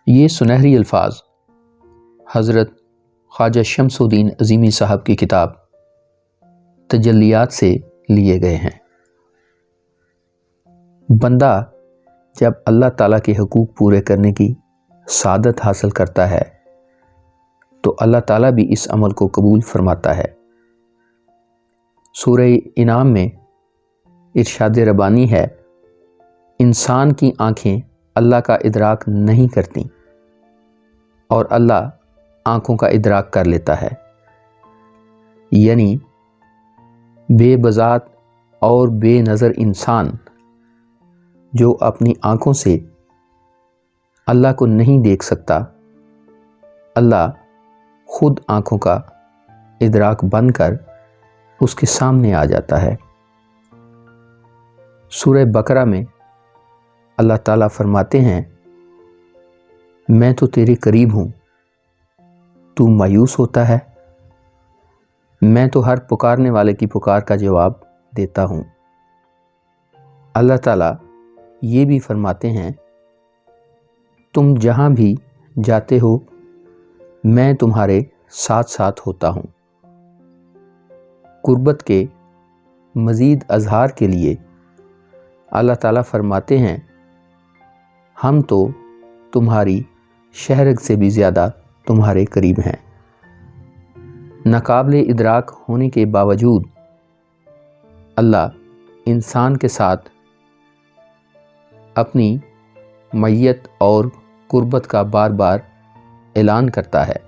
یہ سنہری الفاظ حضرت خواجہ شمس الدین عظیمی صاحب کی کتاب تجلیات سے لیے گئے ہیں۔ بندہ جب اللہ تعالیٰ کے حقوق پورے کرنے کی سعادت حاصل کرتا ہے تو اللہ تعالیٰ بھی اس عمل کو قبول فرماتا ہے۔ سورہ انعام میں ارشاد ربانی ہے، انسان کی آنکھیں اللہ کا ادراک نہیں کرتیں اور اللہ آنکھوں کا ادراک کر لیتا ہے، یعنی بے بذات اور بے نظر انسان جو اپنی آنکھوں سے اللہ کو نہیں دیکھ سکتا، اللہ خود آنکھوں کا ادراک بن کر اس کے سامنے آ جاتا ہے۔ سورہ بقرہ میں اللہ تعالیٰ فرماتے ہیں، میں تو تیرے قریب ہوں، تو مایوس ہوتا ہے، میں تو ہر پکارنے والے کی پکار کا جواب دیتا ہوں۔ اللہ تعالیٰ یہ بھی فرماتے ہیں، تم جہاں بھی جاتے ہو میں تمہارے ساتھ ساتھ ہوتا ہوں۔ قربت کے مزید اظہار کے لیے اللہ تعالیٰ فرماتے ہیں، ہم تو تمہاری شہرگ سے بھی زیادہ تمہارے قریب ہیں۔ ناقابل ادراک ہونے کے باوجود اللہ انسان کے ساتھ اپنی معیت اور قربت کا بار بار اعلان کرتا ہے۔